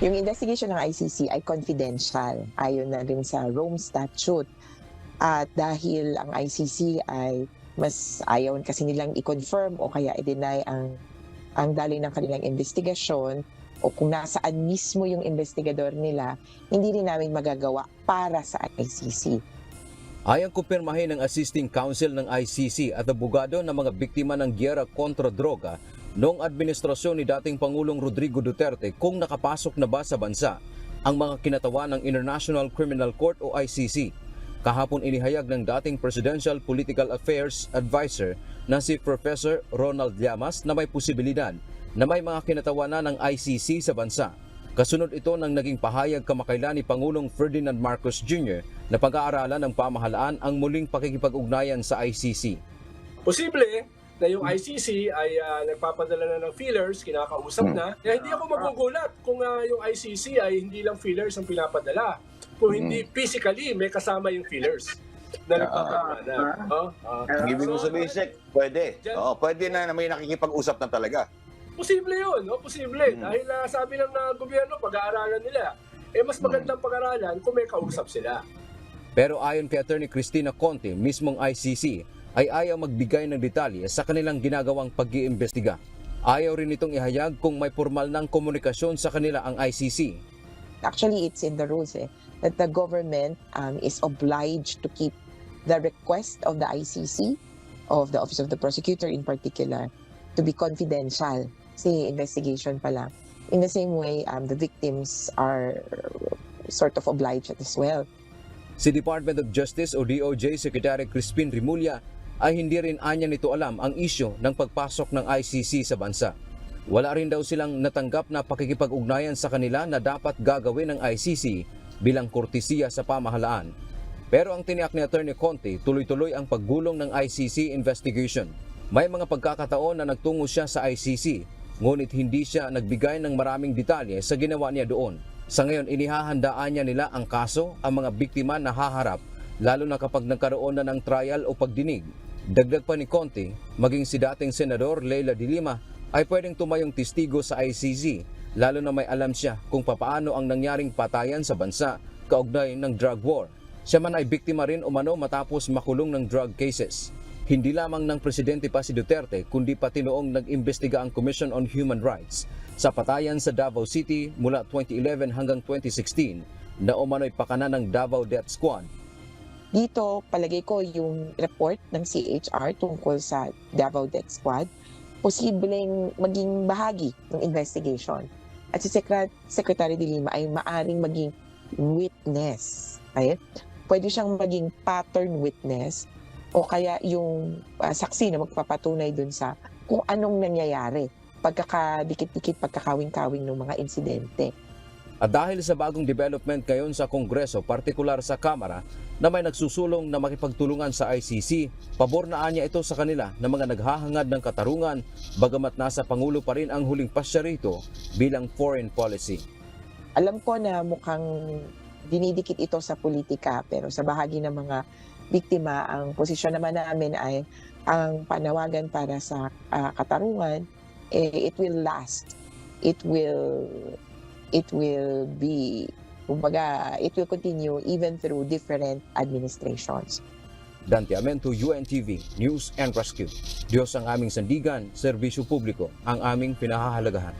Yung investigation ng ICC ay confidential, ayon na rin sa Rome Statute. At dahil ang ICC ay mas ayaw kasi nilang i-confirm o kaya i-deny ang daloy ng kanilang investigasyon o kung nasaan mismo yung investigador nila, hindi rin namin magagawa para sa ICC. Ayang kumpirmahin ng Assisting Counsel ng ICC at abogado ng mga biktima ng giyera kontra droga noong administrasyon ni dating Pangulong Rodrigo Duterte kung nakapasok na ba sa bansa ang mga kinatawan ng International Criminal Court o ICC. Kahapon inihayag ng dating Presidential Political Affairs Advisor na si Professor Ronald Llamas na may posibilidad na may mga kinatawanan ng ICC sa bansa. Kasunod ito ng naging pahayag kamakailan ni Pangulong Ferdinand Marcos Jr. na pag-aaralan ng pamahalaan ang muling pakikipag-ugnayan sa ICC. Posible na yung ICC ay nagpapadala na ng fillers, kinakausap na. Kaya hindi ako magugulat kung yung ICC ay hindi lang fillers ang pinapadala. Kung hindi physically may kasama yung fillers na nagpapadala. Ang ibig mo sabihin, Sek, pwede. Oo, pwede na may nakikipag-usap na talaga. Posible yun, no? Posible. Dahil sabi ng gobyerno, pag-aaralan nila. Mas magandang pag-aaralan kung may kausap sila. Pero ayon kay Attorney Cristina Conte, mismong ICC ay ayaw magbigay ng detalye sa kanilang ginagawang pag-iimbestiga. Ayaw rin itong ihayag kung may formal ng komunikasyon sa kanila ang ICC. Actually, it's in the rules that the government is obliged to keep the request of the ICC, of the Office of the Prosecutor in particular, to be confidential. Kasi investigation pa lang. In the same way, the victims are sort of obliged as well. Si Department of Justice o DOJ Secretary Crispin Rimulya ay hindi rin anya nito alam ang isyu ng pagpasok ng ICC sa bansa. Wala rin daw silang natanggap na pakikipag-ugnayan sa kanila na dapat gagawin ng ICC bilang kortesiya sa pamahalaan. Pero ang tiniyak ni Attorney Conte, tuloy-tuloy ang paggulong ng ICC investigation. May mga pagkakataon na nagtungo siya sa ICC, ngunit hindi siya nagbigay ng maraming detalye sa ginawa niya doon. Sa ngayon, inihahandaan niya nila ang kaso, ang mga biktima na haharap, lalo na kapag nagkaroon na ng trial o pagdinig. Dagdag pa ni Conte, maging si dating Senador Leila de Lima ay pwedeng tumayong testigo sa ICC, lalo na may alam siya kung papaano ang nangyaring patayan sa bansa kaugnay ng drug war. Siya man ay biktima rin umano matapos makulong ng drug cases. Hindi lamang ng presidente pa si Duterte, kundi pati noong nag-imbestiga ang Commission on Human Rights sa patayan sa Davao City mula 2011 hanggang 2016 na umano'y pakana ng Davao Death Squad. Dito, palagay ko yung report ng CHR tungkol sa Davao Death Squad, posibleng maging bahagi ng investigation. At si Secretary de Lima ay maaring maging witness. Ay, pwede siyang maging pattern witness o kaya yung saksi na magpapatunay dun sa kung anong nangyayari, pagkakadikit-dikit, pagkakawing-kawing ng mga insidente. At dahil sa bagong development ngayon sa Kongreso, partikular sa Kamara, na may nagsusulong na makipagtulungan sa ICC, pabor na anya ito sa kanila na mga naghahangad ng katarungan, bagamat nasa Pangulo pa rin ang huling pasya rito bilang foreign policy. Alam ko na mukhang dinidikit ito sa politika, pero sa bahagi ng mga biktima, ang posisyon naman namin ay ang panawagan para sa katarungan, it will last. It will be, kumbaga, it will continue even through different administrations. Dante Amento, UNTV, News and Rescue. Diyos ang aming sandigan, serbisyo publiko ang aming pinahahalagahan.